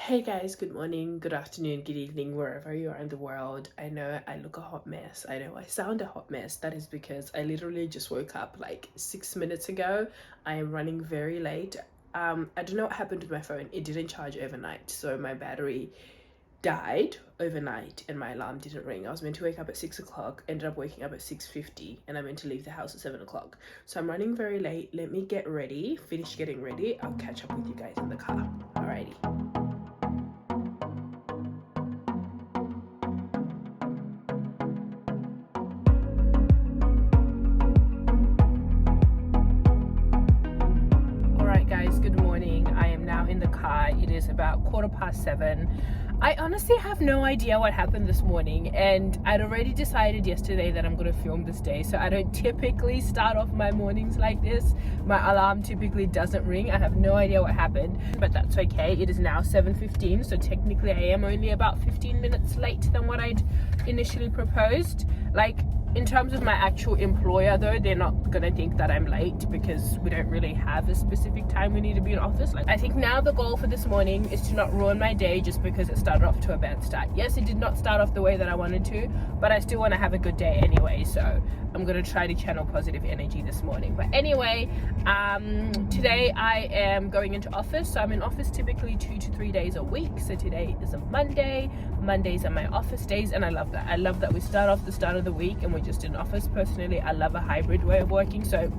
Hey guys, good morning, good afternoon, good evening, wherever you are in the world. I know I look a hot mess. I know I sound a hot mess. That is because I literally just woke up like 6 minutes ago. I am running very late. I don't know what happened with my phone. It didn't charge overnight, so my battery died overnight and my alarm didn't ring. I was meant to wake up at 6 o'clock, ended up waking up at 6:50, and I meant to leave the house at 7 o'clock. So I'm running very late. Let me get ready, finish getting ready. I'll catch up with you guys in the car. Alrighty. In the car. It is about 7:15. I honestly have no idea what happened this morning, and I'd already decided yesterday that I'm going to film this day, so I don't typically start off my mornings like this. My alarm typically doesn't ring. I have no idea what happened, but that's okay. It is now 7:15, so technically I am only about 15 minutes late than what I'd initially proposed. Like, in terms of my actual employer though, they're not gonna think that I'm late because we don't really have a specific time we need to be in office. Like, I think now the goal for this morning is to not ruin my day just because it started off to a bad start. Yes, it did not start off the way that I wanted to, but I still want to have a good day anyway, so I'm gonna try to channel positive energy this morning. But anyway, today I am going into office. So I'm in office typically 2 to 3 days a week. So today is a Monday. Mondays are my office days, and I love that. I love that we start off the start of the week and we're just in office. Personally, I love a hybrid way of working, so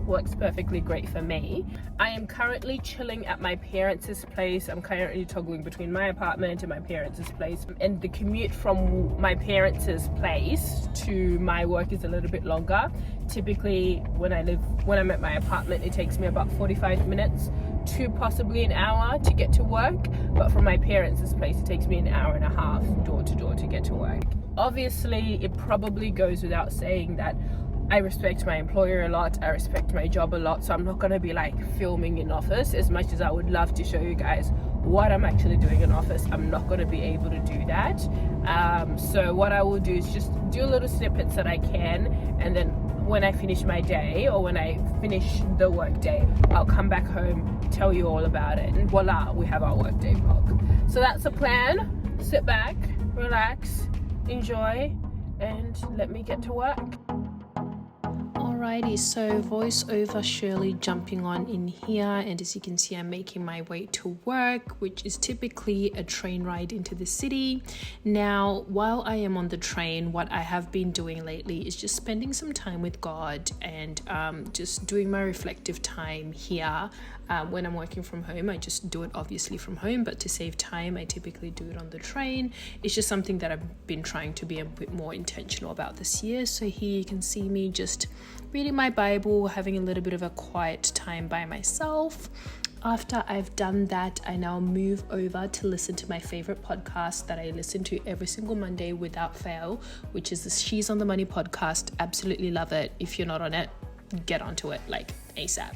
works perfectly great for me. I am currently chilling at my parents' place. I'm currently toggling between my apartment and my parents' place, and the commute from my parents' place to my work is a little bit longer. Typically when I'm at my apartment, it takes me about 45 minutes to possibly an hour to get to work, but from my parents' place it takes me an hour and a half door to door to get to work. Obviously, it probably goes without saying that I respect my employer a lot, I respect my job a lot, so I'm not going to be like filming in office. As much as I would love to show you guys what I'm actually doing in office, I'm not going to be able to do that. So what I will do is just do little snippets that I can, and then when I finish my day or when I finish the work day, I'll come back home, tell you all about it, and voila, we have our workday vlog. So that's the plan. Sit back, relax, enjoy, and let me get to work. Alrighty, so voiceover Shirley jumping on in here, and as you can see, I'm making my way to work, which is typically a train ride into the city. Now, while I am on the train, what I have been doing lately is just spending some time with God and just doing my reflective time here. When I'm working from home, I just do it obviously from home, but to save time, I typically do it on the train. It's just something that I've been trying to be a bit more intentional about this year. So here you can see me just reading my Bible, having a little bit of a quiet time by myself. After I've done that, I now move over to listen to my favorite podcast that I listen to every single Monday without fail, which is the She's on the Money podcast. Absolutely love it. If you're not on it, get onto it like ASAP.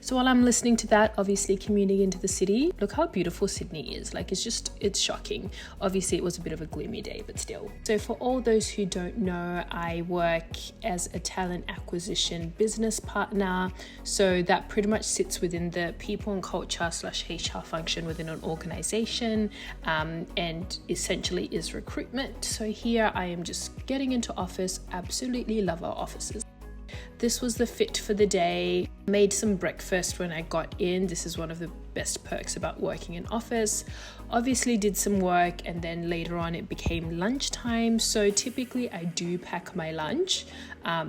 So while I'm listening to that, obviously commuting into the city, look how beautiful Sydney is. Like, it's shocking. Obviously it was a bit of a gloomy day, but still. So for all those who don't know, I work as a talent acquisition business partner. So that pretty much sits within the people and culture / HR function within an organization, and essentially is recruitment. So here I am just getting into office. Absolutely love our offices. This was the fit for the day. Made some breakfast when I got in. This is one of the best perks about working in office. Obviously did some work, and then later on it became lunchtime. So typically I do pack my lunch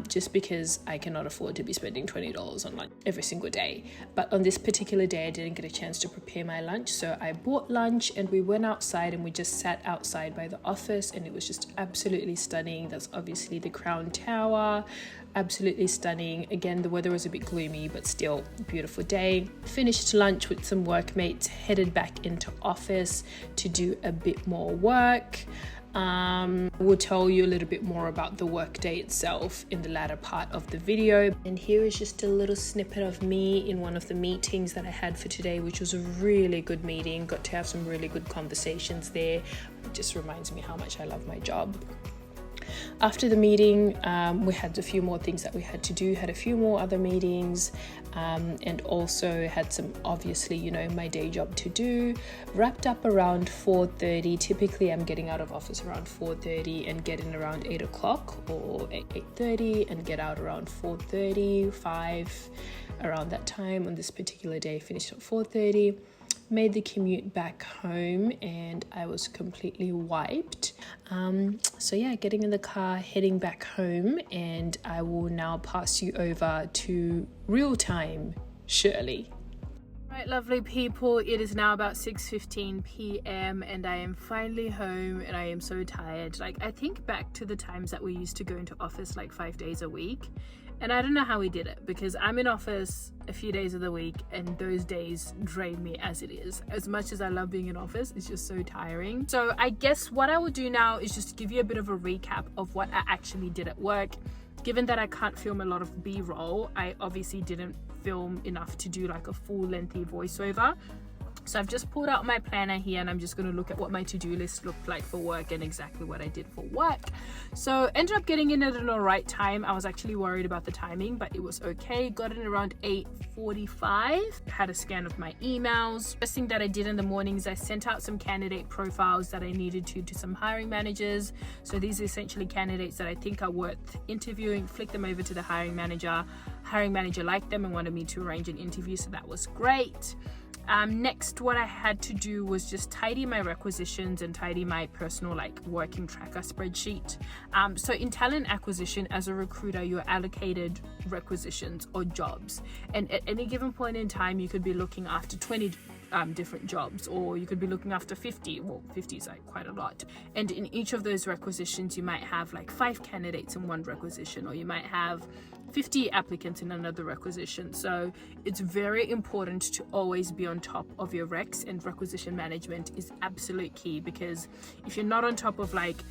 just because I cannot afford to be spending $20 on lunch every single day. But on this particular day, I didn't get a chance to prepare my lunch. So I bought lunch and we went outside and we just sat outside by the office, and it was just absolutely stunning. That's obviously the Crown Tower. Absolutely stunning. Again, the weather was a bit gloomy, but still beautiful day. Finished lunch with some workmates, headed back into office to do a bit more work. We'll tell you a little bit more about the workday itself in the latter part of the video. And here is just a little snippet of me in one of the meetings that I had for today, which was a really good meeting. Got to have some really good conversations there. It just reminds me how much I love my job. After the meeting, we had a few more things that we had to do, had a few more other meetings, and also had some, obviously, you know, my day job to do. Wrapped up around 4:30. Typically, I'm getting out of office around 4:30 and get in around 8 o'clock or 8:30 and get out around 4:30, 5, around that time. On this particular day, finished at 4:30. Made the commute back home and I was completely wiped. So yeah, getting in the car, heading back home, and I will now pass you over to real time Shirley. Right, lovely people, it is now about 6:15 p.m. and I am finally home and I am so tired. Like, I think back to the times that we used to go into office like 5 days a week, and I don't know how we did it, because I'm in office a few days of the week and those days drain me as it is. As much as I love being in office, it's just so tiring. So I guess what I will do now is just give you a bit of a recap of what I actually did at work. Given that I can't film a lot of B-roll, I obviously didn't film enough to do like a full lengthy voiceover. So I've just pulled out my planner here and I'm just going to look at what my to-do list looked like for work and exactly what I did for work. So ended up getting in at an alright time. I was actually worried about the timing, but it was okay. Got in around 8:45. Had a scan of my emails. First thing that I did in the morning is I sent out some candidate profiles that I needed to some hiring managers. So these are essentially candidates that I think are worth interviewing. Flick them over to the hiring manager. Hiring manager liked them and wanted me to arrange an interview, so that was great. Next, what I had to do was just tidy my requisitions and tidy my personal like working tracker spreadsheet. So in talent acquisition, as a recruiter, you're allocated requisitions or jobs, and at any given point in time you could be looking after 20 different jobs, or you could be looking after 50. Well, 50 is like quite a lot, and in each of those requisitions you might have like 5 candidates in one requisition, or you might have 50 applicants in another requisition. So it's very important to always be on top of your recs, and requisition management is absolute key, because if you're not on top of like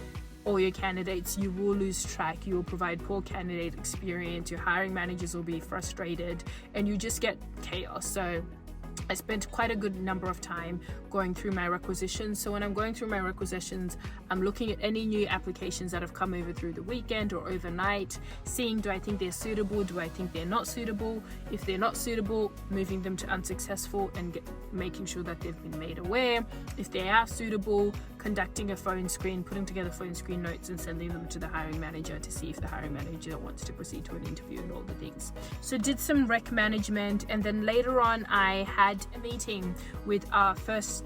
all your candidates, you will lose track, you will provide poor candidate experience, your hiring managers will be frustrated, and you just get chaos. So I spent quite a good number of time going through my requisitions. So when I'm going through my requisitions, I'm looking at any new applications that have come over through the weekend or overnight, seeing, do I think they're suitable, do I think they're not suitable? If they're not suitable, moving them to unsuccessful and making sure that they've been made aware. If they are suitable, conducting a phone screen, putting together phone screen notes and sending them to the hiring manager to see if the hiring manager wants to proceed to an interview and all the things. So did some rec management, and then later on I had a meeting with our First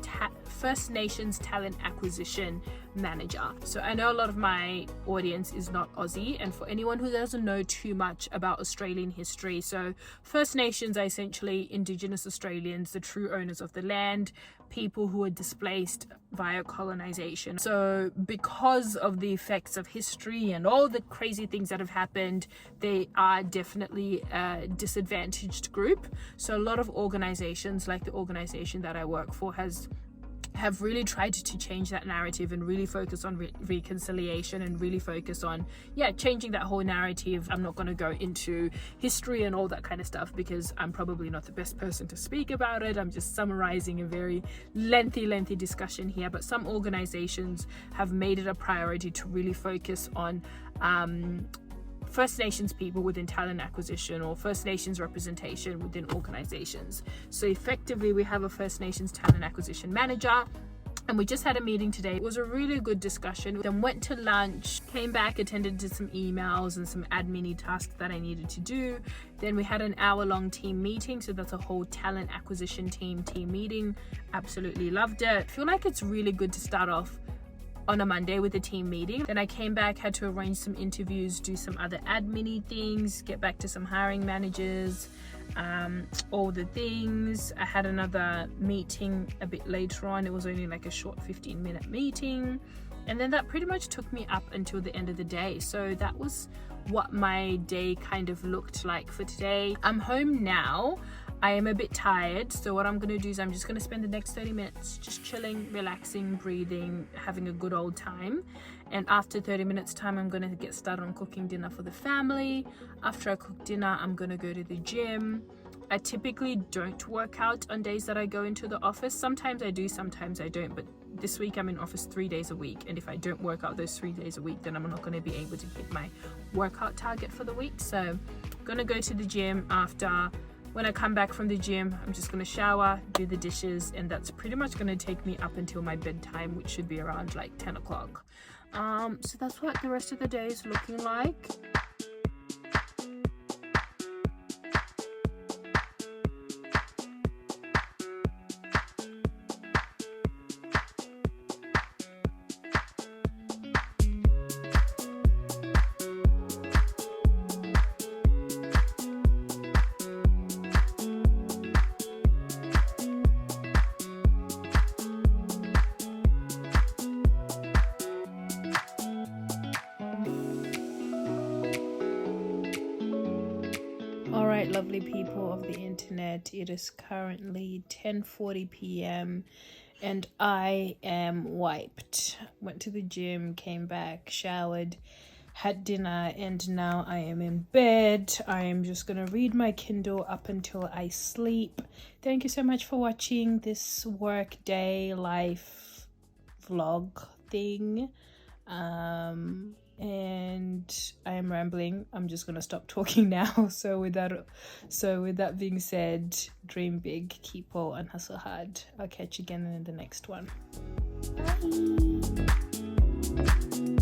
Nations talent acquisition manager. So I know a lot of my audience is not Aussie, and for anyone who doesn't know too much about Australian history, so First Nations are essentially Indigenous Australians, the true owners of the land, people who were displaced via colonization. So because of the effects of history and all the crazy things that have happened, they are definitely a disadvantaged group. So a lot of organizations, like the organization that I work for, have really tried to change that narrative and really focus on reconciliation and really focus on changing that whole narrative. I'm not going to go into history and all that kind of stuff because I'm probably not the best person to speak about it. I'm just summarizing a very lengthy discussion here, but some organizations have made it a priority to really focus on First Nations people within talent acquisition or First Nations representation within organizations. So effectively we have a First Nations talent acquisition manager, and we just had a meeting today. It was a really good discussion. Then went to lunch, came back, attended to some emails and some admin tasks that I needed to do. Then we had an hour-long team meeting. So that's a whole talent acquisition team meeting. Absolutely loved it. I feel like it's really good to start off on a Monday with a team meeting. Then I came back, had to arrange some interviews, do some other admin things, get back to some hiring managers, all the things. I had another meeting a bit later on. It was only like a short 15-minute meeting, and then that pretty much took me up until the end of the day. So that was what my day kind of looked like for today. I'm home now. I am a bit tired, so what I'm going to do is I'm just going to spend the next 30 minutes just chilling, relaxing, breathing, having a good old time. And after 30 minutes time, I'm going to get started on cooking dinner for the family. After I cook dinner, I'm going to go to the gym. I typically don't work out on days that I go into the office. Sometimes I do, sometimes I don't, but this week I'm in office 3 days a week, and if I don't work out those 3 days a week, then I'm not going to be able to hit my workout target for the week. So I'm going to go to the gym after. When I come back from the gym, I'm just going to shower, do the dishes, and that's pretty much going to take me up until my bedtime, which should be around like 10 o'clock. So that's what the rest of the day is looking like. Alright, lovely people of the internet, it is currently 10:40 p.m. and I am wiped. Went to the gym, came back, showered, had dinner, and now I am in bed. I am just gonna read my Kindle up until I sleep. Thank you so much for watching this Workday life vlog thing. And I am rambling. I'm just gonna stop talking now. So with that being said, dream big, keep well, and hustle hard. I'll catch you again in the next one. Bye.